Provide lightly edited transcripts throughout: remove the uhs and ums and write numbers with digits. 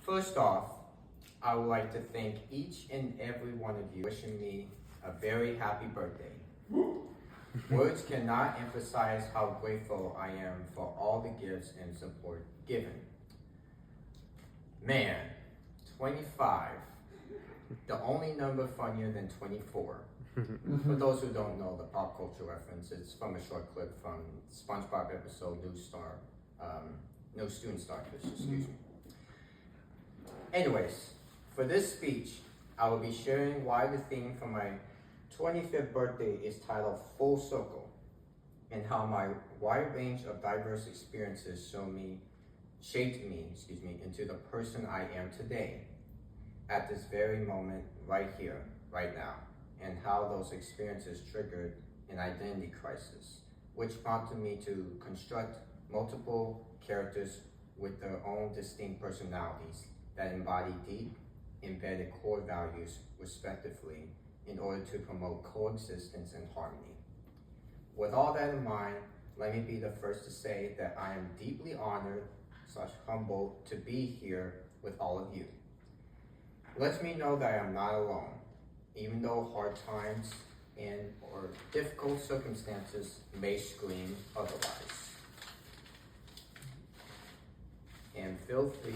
First off, I would like to thank each and every one of you wishing me a very happy birthday. Words cannot emphasize how grateful I am for all the gifts and support given. Man, 25, the only number funnier than 24. For those who don't know the pop culture reference, it's from a short clip from SpongeBob episode No Student Starfish, excuse me. Anyways, for this speech, I will be sharing why the theme for my 25th birthday is titled Full Circle, and how my wide range of diverse experiences shaped me into the person I am today, at this very moment, right here, right now, and how those experiences triggered an identity crisis, which prompted me to construct multiple characters with their own distinct personalities that embody deep, embedded core values, respectively, in order to promote coexistence and harmony. With all that in mind, let me be the first to say that I am deeply honored / humbled to be here with all of you. Let me know that I am not alone, even though hard times or difficult circumstances may scream otherwise. And feel free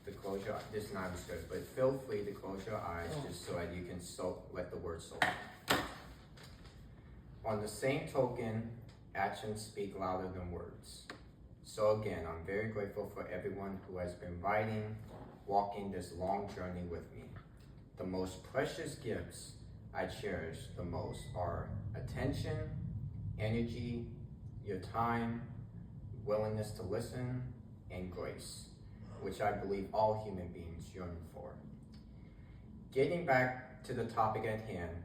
to close your eyes. This is not good, but feel free to close your eyes just so that you can let the word soak. On the same token, actions speak louder than words. So again, I'm very grateful for everyone who has been walking this long journey with me. The most precious gifts I cherish the most are attention, energy, your time, willingness to listen, and grace, which I believe all human beings yearn for. Getting back to the topic at hand,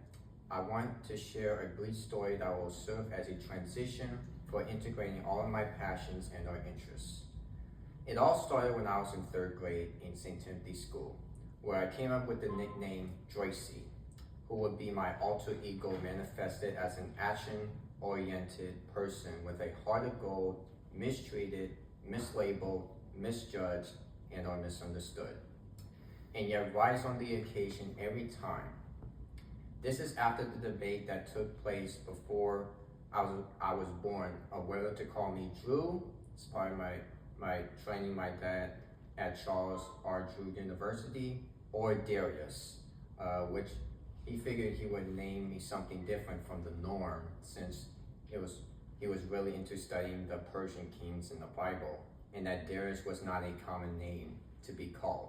I want to share a brief story that will serve as a transition for integrating all of my passions and our interests. It all started when I was in 3rd grade in St. Timothy School, where I came up with the nickname Joycey, who would be my alter ego manifested as an action-oriented person with a heart of gold, mistreated, mislabeled, misjudged, and or misunderstood, and yet rise on the occasion every time. This is after the debate that took place before I was born of whether to call me Drew, as part of my training my dad at Charles R. Drew University, or Darius, which he figured he would name me something different from the norm, since he was really into studying the Persian kings in the Bible, and that Darius was not a common name to be called.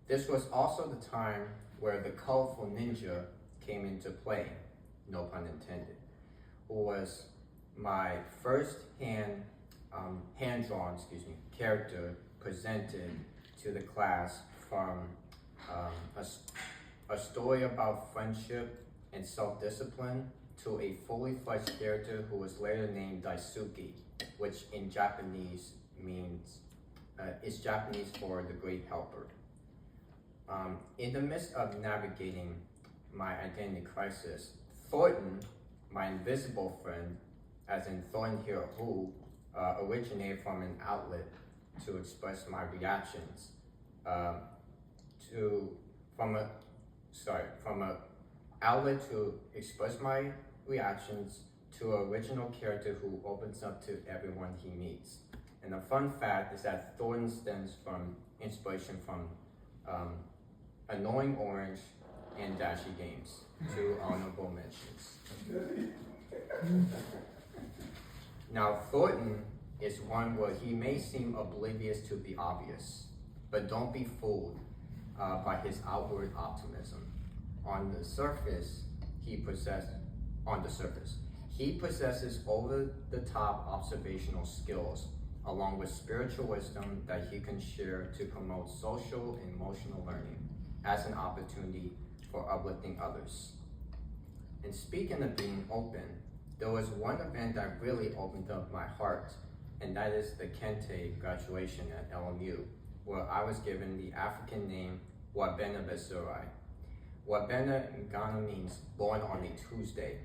This was also the time where the colorful ninja came into play, no pun intended, who was my first hand-drawn character presented to the class from a story about friendship and self-discipline to a fully fledged character who was later named Daisuke, which in Japanese is Japanese for the Great Helper. In the midst of navigating my identity crisis, Thornton, my invisible friend, as in Thornton here, who originated from an outlet to express my reactions, from a outlet to express my reactions to an original character who opens up to everyone he meets. And the fun fact is that Thornton stems from inspiration from Annoying Orange and Dashi Games, 2 honorable mentions. Now, Thornton is one where he may seem oblivious to the obvious, but don't be fooled by his outward optimism. On the surface, he possesses over-the-top observational skills, along with spiritual wisdom that he can share to promote social and emotional learning as an opportunity for uplifting others. And speaking of being open, there was one event that really opened up my heart, and that is the Kente graduation at LMU, where I was given the African name Wabena Besurai. Wabena in Ghana means born on a Tuesday,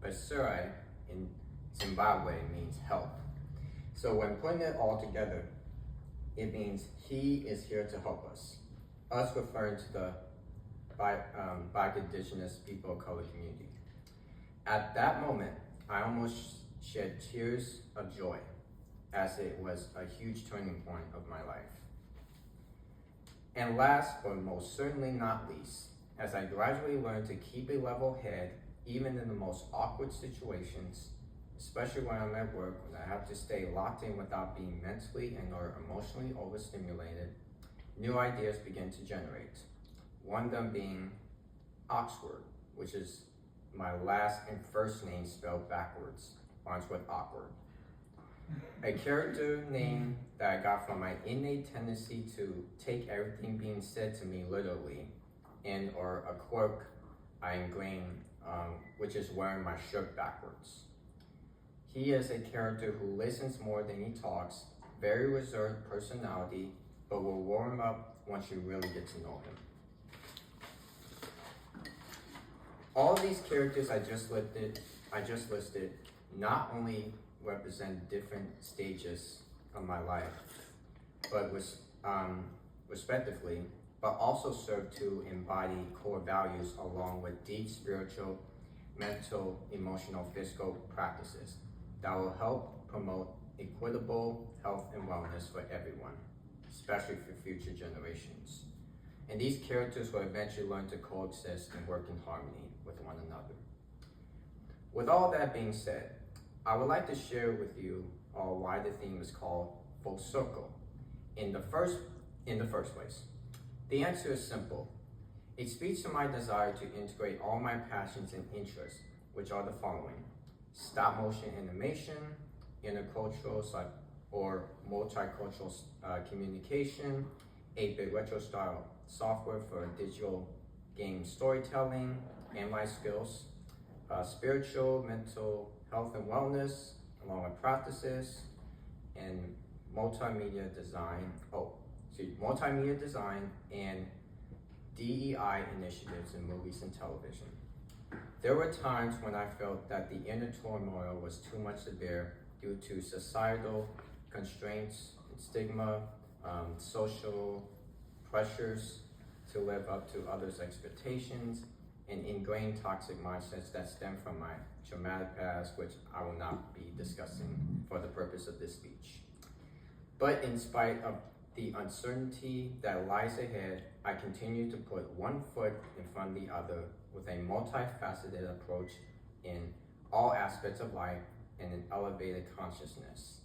but Surai in Zimbabwe means help. So when putting it all together, it means He is here to help us. Us referring to the Black Indigenous people of color community. At that moment, I almost shed tears of joy, as it was a huge turning point of my life. And last, but most certainly not least, as I gradually learned to keep a level head, even in the most awkward situations, especially when I'm at work, when I have to stay locked in without being mentally and or emotionally overstimulated, new ideas begin to generate. One of them being Oxword, which is my last and first name spelled backwards, rhymes with awkward. A character name that I got from my innate tendency to take everything being said to me literally, and or a quirk I ingrained, which is wearing my shirt backwards. He is a character who listens more than he talks, very reserved personality, but will warm up once you really get to know him. All of these characters I just listed not only represent different stages of my life, but respectively, but also serve to embody core values along with deep spiritual, mental, emotional, physical practices that will help promote equitable health and wellness for everyone, especially for future generations. And these characters will eventually learn to coexist and work in harmony with one another. With all that being said, I would like to share with you all why the theme is called Full Circle in the first place. The answer is simple. It speaks to my desire to integrate all my passions and interests, which are the following: stop motion animation, intercultural or multicultural communication, 8-bit retro style software for digital game storytelling and my skills, spiritual, mental health and wellness, along with practices, and multimedia design and DEI initiatives in movies and television. There were times when I felt that the inner turmoil was too much to bear due to societal constraints, stigma, social pressures to live up to others' expectations, and ingrained toxic mindsets that stem from my traumatic past, which I will not be discussing for the purpose of this speech. But in spite of the uncertainty that lies ahead, I continue to put one foot in front of the other with a multifaceted approach in all aspects of life and an elevated consciousness.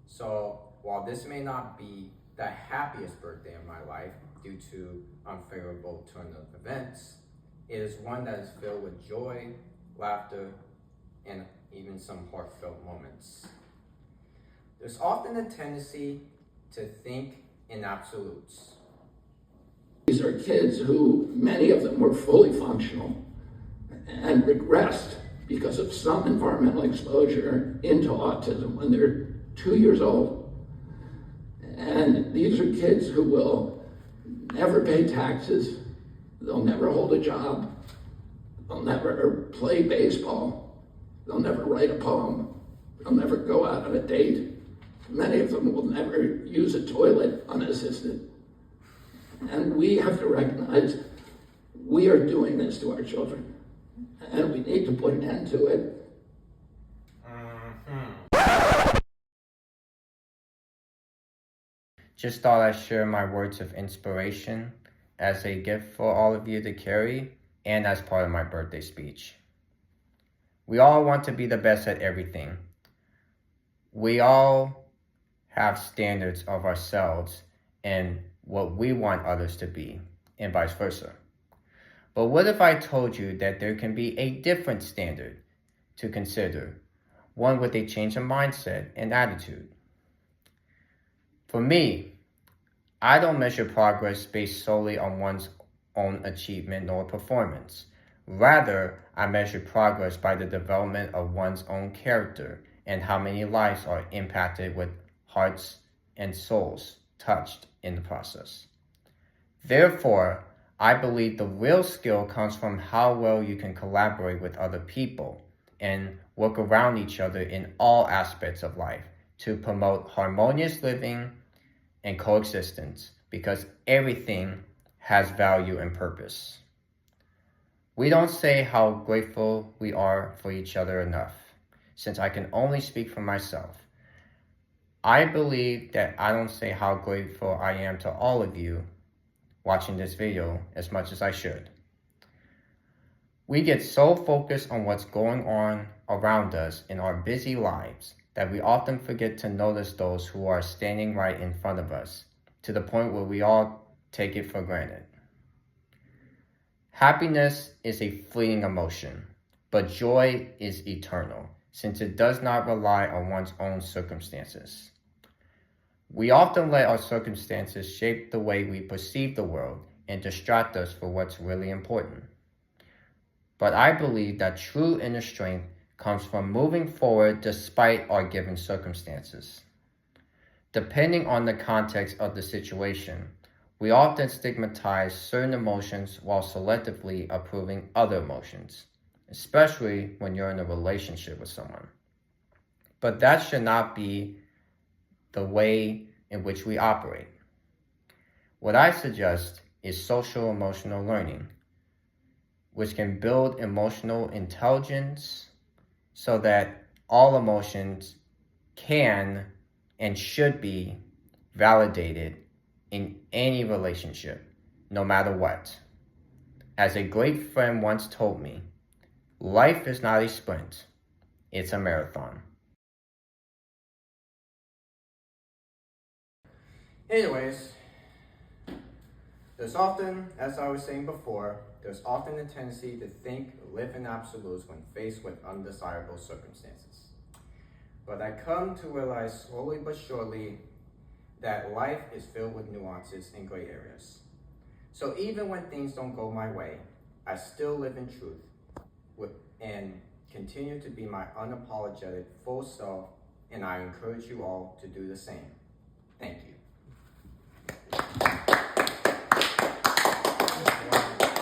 So while this may not be the happiest birthday of my life due to unfavorable turn of events, it is one that is filled with joy, laughter, and even some heartfelt moments. There's often a tendency to think in absolutes. These are kids who, many of them were fully functional and regressed because of some environmental exposure into autism when they're 2 years old. And these are kids who will never pay taxes, they'll never hold a job, they'll never play baseball, they'll never write a poem, they'll never go out on a date. Many of them will never use a toilet unassisted. And we have to recognize we are doing this to our children, and we need to put an end to it. Just thought I'd share my words of inspiration as a gift for all of you to carry and as part of my birthday speech. We all want to be the best at everything. We all have standards of ourselves and what we want others to be, and vice versa. But what if I told you that there can be a different standard to consider, one with a change of mindset and attitude? For me, I don't measure progress based solely on one's own achievement nor performance. Rather, I measure progress by the development of one's own character and how many lives are impacted with hearts and souls touched in the process. Therefore, I believe the real skill comes from how well you can collaborate with other people and work around each other in all aspects of life to promote harmonious living and coexistence because everything has value and purpose. We don't say how grateful we are for each other enough, since I can only speak for myself. I believe that I don't say how grateful I am to all of you watching this video as much as I should. We get so focused on what's going on around us in our busy lives that we often forget to notice those who are standing right in front of us, to the point where we all take it for granted. Happiness is a fleeting emotion, but joy is eternal, since it does not rely on one's own circumstances. We often let our circumstances shape the way we perceive the world and distract us from what's really important. But I believe that true inner strength comes from moving forward despite our given circumstances. Depending on the context of the situation, we often stigmatize certain emotions while selectively approving other emotions, especially when you're in a relationship with someone. But that should not be the way in which we operate. What I suggest is social emotional learning, which can build emotional intelligence so that all emotions can and should be validated in any relationship, no matter what. As a great friend once told me, life is not a sprint, it's a marathon. Anyways, there's often, as I was saying before, there's often a tendency to think, live in absolutes when faced with undesirable circumstances. But I come to realize slowly but surely that life is filled with nuances and gray areas. So even when things don't go my way, I still live in truth and continue to be my unapologetic full self, and I encourage you all to do the same. Thank you.